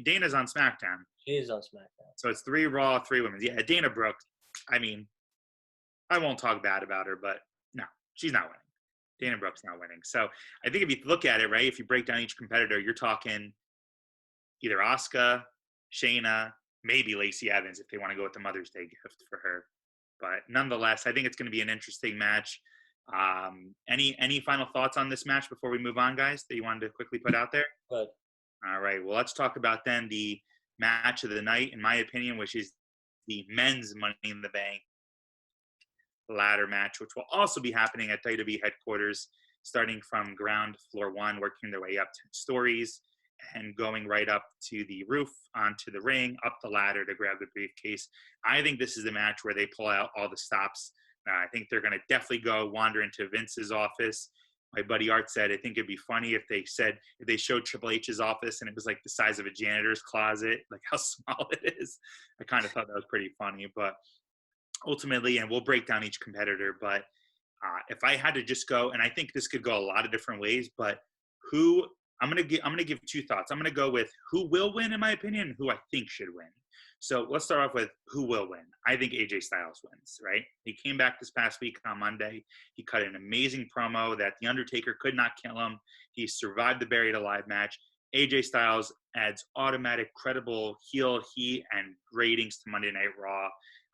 Speaker 3: Dana's on SmackDown.
Speaker 4: She is on SmackDown.
Speaker 3: So it's 3 Raw, 3 women. Yeah, Dana Brooke. I mean, I won't talk bad about her, but no, she's not winning. Dana Brooke's not winning. So I think if you look at it, right, if you break down each competitor, you're talking either Asuka, Shayna, maybe Lacey Evans if they want to go with the Mother's Day gift for her. But nonetheless, I think it's going to be an interesting match. Any final thoughts on this match before we move on, guys, that you wanted to quickly put out there?
Speaker 4: Good.
Speaker 3: All right. Well, let's talk about then the match of the night, in my opinion, which is the men's Money in the Bank ladder match, which will also be happening at WWE headquarters, starting from ground floor 1, working their way up 10 stories and going right up to the roof, onto the ring, up the ladder to grab the briefcase. I think this is the match where they pull out all the stops. I think they're going to definitely go wander into Vince's office. My buddy Art said, I think it'd be funny if they showed Triple H's office and it was like the size of a janitor's closet, like how small it is. I kind of thought that was pretty funny, but ultimately, and we'll break down each competitor, but if I had to just go, and I think this could go a lot of different ways, but I'm going to give 2 thoughts. I'm going to go with who will win, in my opinion, and who I think should win. So let's start off with who will win. I think AJ Styles wins, right? He came back this past week on Monday. He cut an amazing promo that The Undertaker could not kill him. He survived the Buried Alive match. AJ Styles adds automatic, credible heel heat and ratings to Monday Night Raw.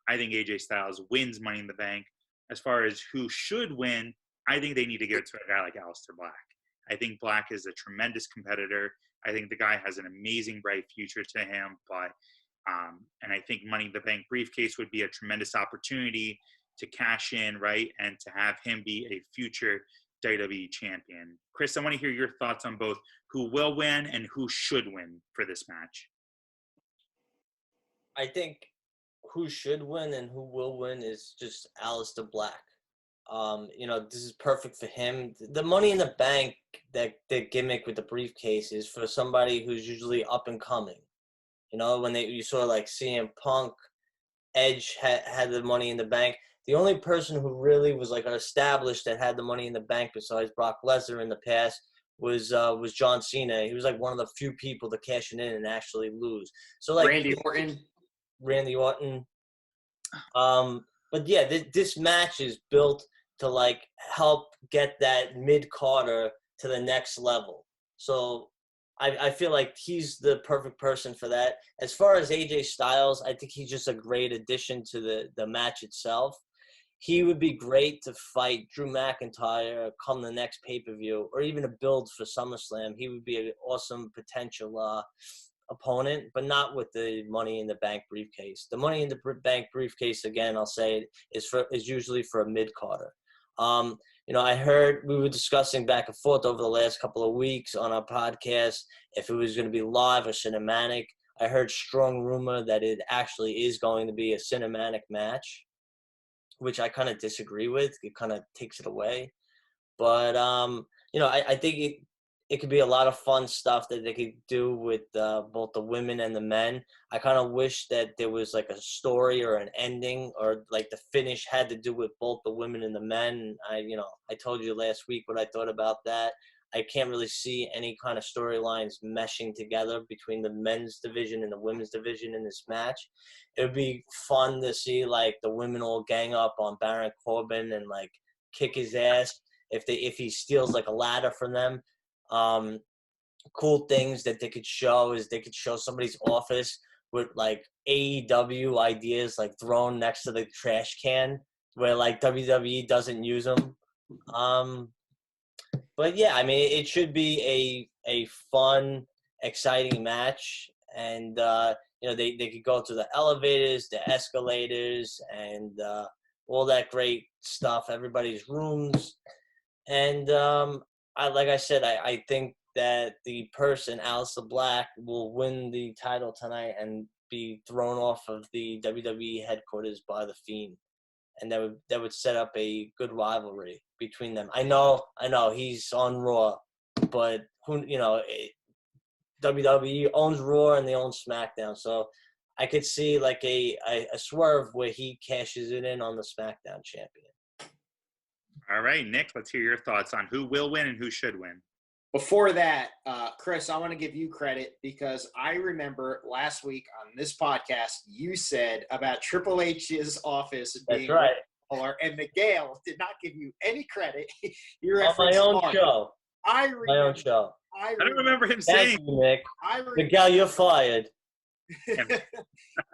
Speaker 3: I think AJ Styles wins Money in the Bank. As far as who should win, I think they need to give it to a guy like Aleister Black. I think Black is a tremendous competitor. I think the guy has an amazing, bright future to him, but and I think Money in the Bank briefcase would be a tremendous opportunity to cash in, right, and to have him be a future WWE champion. Chris, I want to hear your thoughts on both who will win and who should win for this match.
Speaker 4: I think who should win and who will win is just Aleister Black. This is perfect for him. The Money in the Bank, that gimmick with the briefcase is for somebody who's usually up and coming. When you saw like CM Punk, Edge had the Money in the Bank. The only person who really was like an established that had the Money in the Bank besides Brock Lesnar in the past was John Cena. He was like one of the few people to cash it in and actually lose. So like Randy Orton. But yeah, this match is built to like help get that mid-carder to the next level. So I feel like he's the perfect person for that. As far as AJ Styles, I think he's just a great addition to the match itself. He would be great to fight Drew McIntyre come the next pay-per-view, or even a build for SummerSlam. He would be an awesome potential opponent, but not with the Money in the Bank briefcase. The Money in the Bank briefcase, again, I'll say, is usually for a mid-carder. I heard we were discussing back and forth over the last couple of weeks on our podcast if it was going to be live or cinematic. I heard strong rumor that it actually is going to be a cinematic match, which I kind of disagree with. It kind of takes it away. But, I think it could be a lot of fun stuff that they could do with both the women and the men. I kind of wish that there was like a story or an ending, or like the finish had to do with both the women and the men. I told you last week what I thought about that. I can't really see any kind of storylines meshing together between the men's division and the women's division in this match. It would be fun to see like the women all gang up on Baron Corbin and like kick his ass if he steals like a ladder from them. Cool things that they could show is they could show somebody's office with like AEW ideas like thrown next to the trash can where like WWE doesn't use them. But yeah, I mean, it should be a fun, exciting match, and they could go to the elevators, the escalators, and all that great stuff. Everybody's rooms, and I think that the person, Aleister Black, will win the title tonight and be thrown off of the WWE headquarters by The Fiend. And that would set up a good rivalry between them. I know he's on Raw, but WWE owns Raw and they own SmackDown, so I could see like a swerve where he cashes it in on the SmackDown champion.
Speaker 3: All right, Nick, let's hear your thoughts on who will win and who should win.
Speaker 5: Before that, Chris, I want to give you credit because I remember last week on this podcast, you said about Triple H's office being
Speaker 4: right.
Speaker 5: And Miguel did not give you any credit. You
Speaker 4: on my own
Speaker 5: Mark.
Speaker 4: show.
Speaker 5: I remember.
Speaker 4: My own show.
Speaker 3: I don't remember him
Speaker 4: Thank
Speaker 3: saying.
Speaker 4: you, Nick. Miguel, you're fired.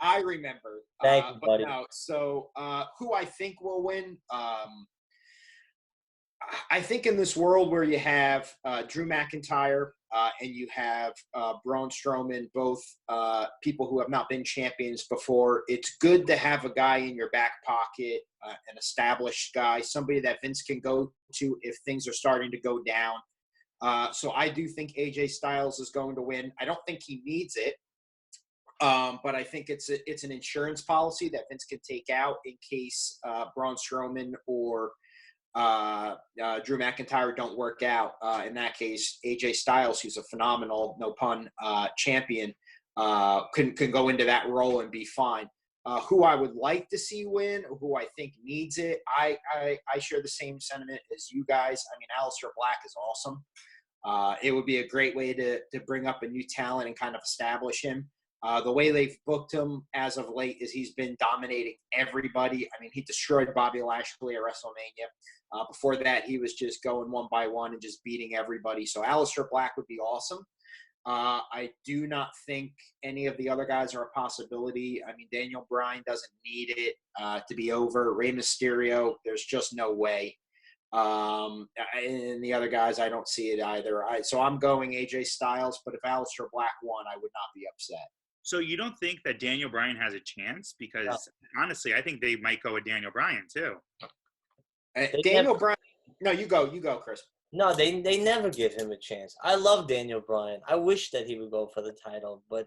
Speaker 5: I remember.
Speaker 4: Thank you, buddy.
Speaker 5: No, so who I think will win? I think in this world where you have Drew McIntyre and you have Braun Strowman, both people who have not been champions before, it's good to have a guy in your back pocket, an established guy, somebody that Vince can go to if things are starting to go down. So I do think AJ Styles is going to win. I don't think he needs it, but I think it's an insurance policy that Vince can take out in case Braun Strowman or Drew McIntyre don't work out. In that case, AJ Styles, who's a phenomenal, no pun, champion, can go into that role and be fine. Who I would like to see win, or who I think needs it, I share the same sentiment as you guys. I mean, Aleister Black is awesome. It would be a great way to bring up a new talent and kind of establish him. The way they've booked him as of late is he's been dominating everybody. I mean, he destroyed Bobby Lashley at WrestleMania. Before that, he was just going one by one and just beating everybody. So Aleister Black would be awesome. I do not think any of the other guys are a possibility. I mean, Daniel Bryan doesn't need it to be over. Rey Mysterio, there's just no way. And the other guys, I don't see it either. So I'm going AJ Styles, but if Aleister Black won, I would not be upset.
Speaker 3: So you don't think that Daniel Bryan has a chance? Because honestly, I think they might go with Daniel Bryan too.
Speaker 5: Daniel Bryan. No, you go, Chris.
Speaker 4: No, they never give him a chance. I love Daniel Bryan. I wish that he would go for the title, but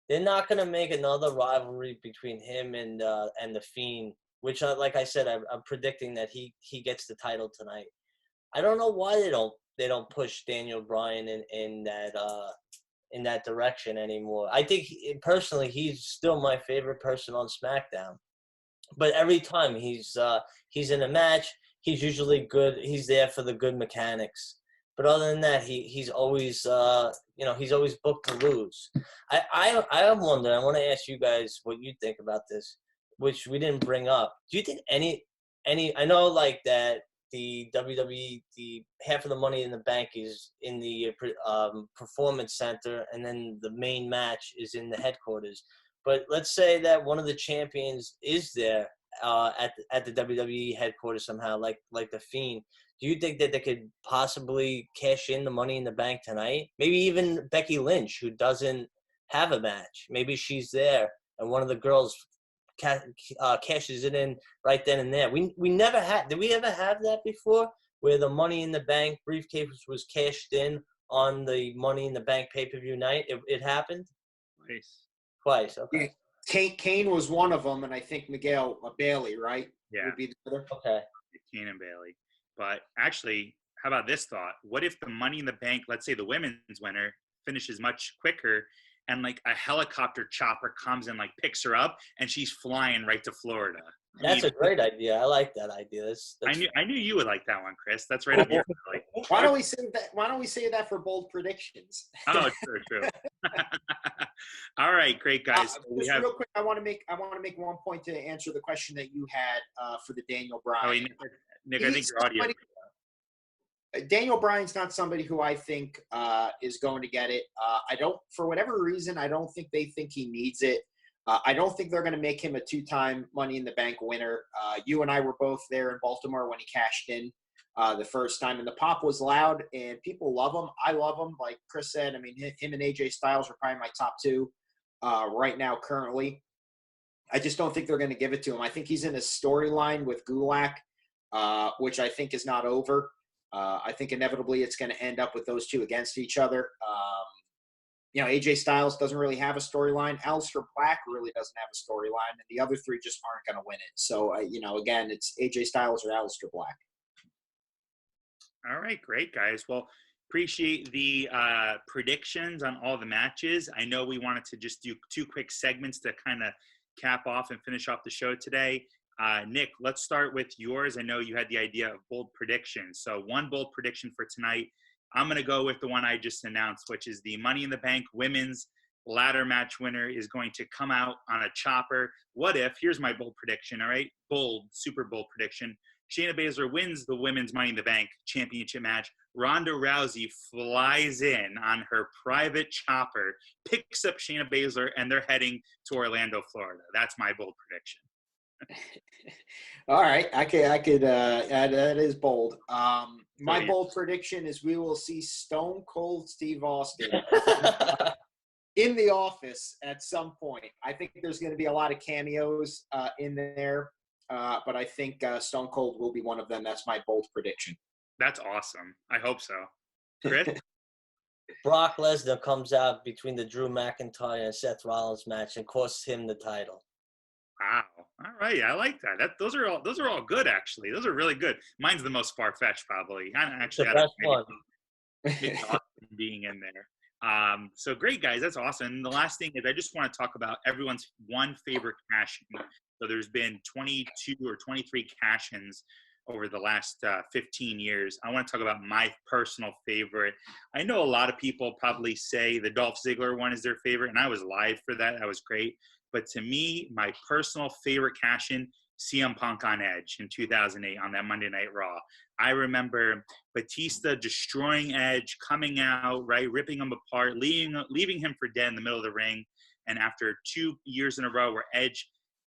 Speaker 4: they're not going to make another rivalry between him and the Fiend, which, like I said, I'm predicting that he gets the title tonight. I don't know why they don't push Daniel Bryan in that direction anymore. I think personally he's still my favorite person on SmackDown, but every time he's in a match, he's usually good. He's there for the good mechanics. But other than that, he's always he's always booked to lose. I am wondering. I want to ask you guys what you think about this, which we didn't bring up. Do you think any? I know like that the WWE, the half of the Money in the Bank is in the Performance Center, and then the main match is in the headquarters. But let's say that one of the champions is there at the WWE headquarters somehow, like the Fiend. Do you think that they could possibly cash in the Money in the Bank tonight? Maybe even Becky Lynch, who doesn't have a match. Maybe she's there, and one of the girls cashes it in right then and there. We never had. Did we ever have that before, where the Money in the Bank briefcase was cashed in on the Money in the Bank pay-per-view night? It happened? Twice, okay.
Speaker 5: Yeah. Kane was one of them, and I think Miguel, Bayley, right?
Speaker 3: Yeah.
Speaker 5: Would be the other.
Speaker 4: Okay.
Speaker 3: Kane and Bayley. But actually, how about this thought? What if the Money in the Bank, let's say the women's winner, finishes much quicker, and like a helicopter chopper comes and like picks her up, and she's flying right to Florida?
Speaker 4: That's a great idea. I like that idea. That's
Speaker 3: I knew you would like that one, Chris. That's right up your alley.
Speaker 5: Why don't we say that for bold predictions?
Speaker 3: Oh, true. All right, great guys.
Speaker 5: Real quick, I want to make one point to answer the question that you had for the Daniel Bryan.
Speaker 3: Nick, I think your audio.
Speaker 5: Daniel Bryan's not somebody who I think is going to get it. For whatever reason, I don't think they think he needs it. I don't think they're going to make him a 2-time Money in the Bank winner. You and I were both there in Baltimore when he cashed in the first time, and the pop was loud, and people love him. I love him. Like Chris said, I mean, him and AJ Styles are probably my top 2 right now currently. I just don't think they're going to give it to him. I think he's in a storyline with Gulak, which I think is not over. I think inevitably it's going to end up with those two against each other. AJ Styles doesn't really have a storyline. Aleister Black really doesn't have a storyline, and the other 3 just aren't going to win it. So, again, it's AJ Styles or Aleister Black.
Speaker 3: All right, great, guys. Well, appreciate the predictions on all the matches. I know we wanted to just do 2 quick segments to kind of cap off and finish off the show today. Nick, let's start with yours. I know you had the idea of bold predictions. So one bold prediction for tonight. I'm going to go with the one I just announced, which is the Money in the Bank women's ladder match winner is going to come out on a chopper. What if, here's my bold prediction, all right? Bold, super bold prediction. Shayna Baszler wins the women's Money in the Bank championship match. Ronda Rousey flies in on her private chopper, picks up Shayna Baszler, and they're heading to Orlando, Florida. That's my bold prediction.
Speaker 5: All right, I could. That is bold. My bold prediction is we will see Stone Cold Steve Austin in the office at some point. I think there's going to be a lot of cameos in there, but I think Stone Cold will be one of them. That's my bold prediction.
Speaker 3: That's awesome. I hope so. Chris?
Speaker 4: Brock Lesnar comes out between the Drew McIntyre and Seth Rollins match and costs him the title.
Speaker 3: Wow. All right. I like that. Those are all good, actually. Those are really good. Mine's the most far-fetched, probably. I don't know. Being in there. So great, guys. That's awesome. And the last thing is I just want to talk about everyone's one favorite cash-in. So there's been 22 or 23 cash-ins over the last 15 years. I want to talk about my personal favorite. I know a lot of people probably say the Dolph Ziggler one is their favorite, and I was live for that. That was great. But to me, my personal favorite cash-in, CM Punk on Edge in 2008 on that Monday Night Raw. I remember Batista destroying Edge, coming out, right, ripping him apart, leaving him for dead in the middle of the ring. And after 2 years in a row where Edge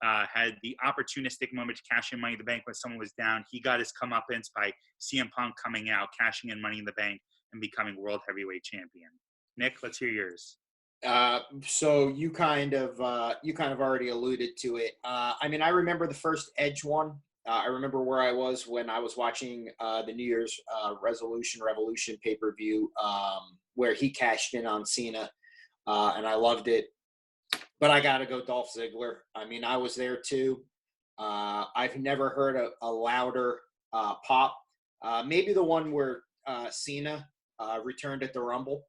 Speaker 3: had the opportunistic moment to cash in Money in the Bank when someone was down, he got his comeuppance by CM Punk coming out, cashing in Money in the Bank, and becoming World Heavyweight Champion. Nick, let's hear yours.
Speaker 5: So you kind of already alluded to it. I mean, I remember the first Edge one. I remember where I was when I was watching the New Year's Revolution pay-per-view where he cashed in on Cena, and I loved it. But I got to go Dolph Ziggler. I mean, I was there too. I've never heard a louder pop. Maybe the one where Cena returned at the Rumble.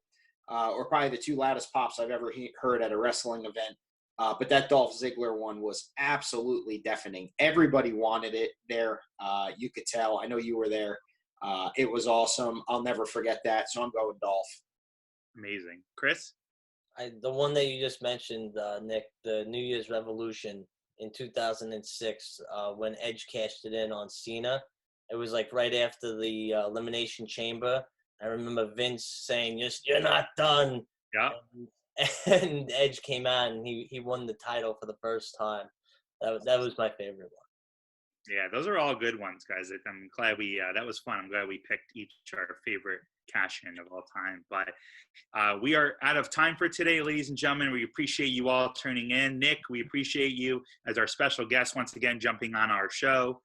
Speaker 5: Or probably the 2 loudest pops I've ever heard at a wrestling event. But that Dolph Ziggler one was absolutely deafening. Everybody wanted it there. You could tell. I know you were there. It was awesome. I'll never forget that. So I'm going Dolph.
Speaker 3: Amazing. Chris?
Speaker 4: The one that you just mentioned, Nick, the New Year's Revolution in 2006 when Edge cashed it in on Cena. It was like right after the Elimination Chamber. I remember Vince saying, "You're not done."
Speaker 3: Yeah.
Speaker 4: And Edge came out and he won the title for the first time. That was my favorite one.
Speaker 3: Yeah, those are all good ones, guys. I'm glad that was fun. I'm glad we picked each our favorite cash-in of all time. But we are out of time for today, ladies and gentlemen. We appreciate you all tuning in. Nick, we appreciate you as our special guest once again jumping on our show.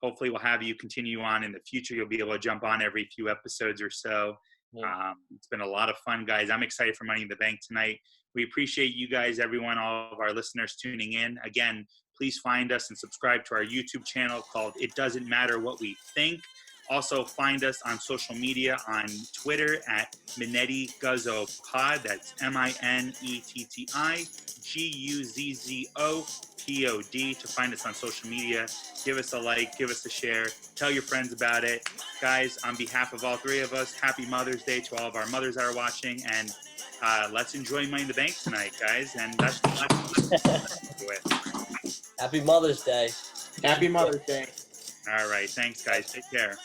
Speaker 3: Hopefully we'll have you continue on in the future. You'll be able to jump on every few episodes or so. Yeah. It's been a lot of fun, guys. I'm excited for Money in the Bank tonight. We appreciate you guys, everyone, all of our listeners tuning in. Again, please find us and subscribe to our YouTube channel called It Doesn't Matter What We Think. Also, find us on social media on Twitter at Minetti Guzzo Pod. That's MINETTIGUZZOPOD to find us on social media. Give us a like, give us a share, tell your friends about it. Guys, on behalf of all three of us, happy Mother's Day to all of our mothers that are watching, and let's enjoy Money in the Bank tonight, guys. And that's
Speaker 4: Happy Mother's Day.
Speaker 5: Happy Mother's Day.
Speaker 3: All right. Thanks, guys. Take care.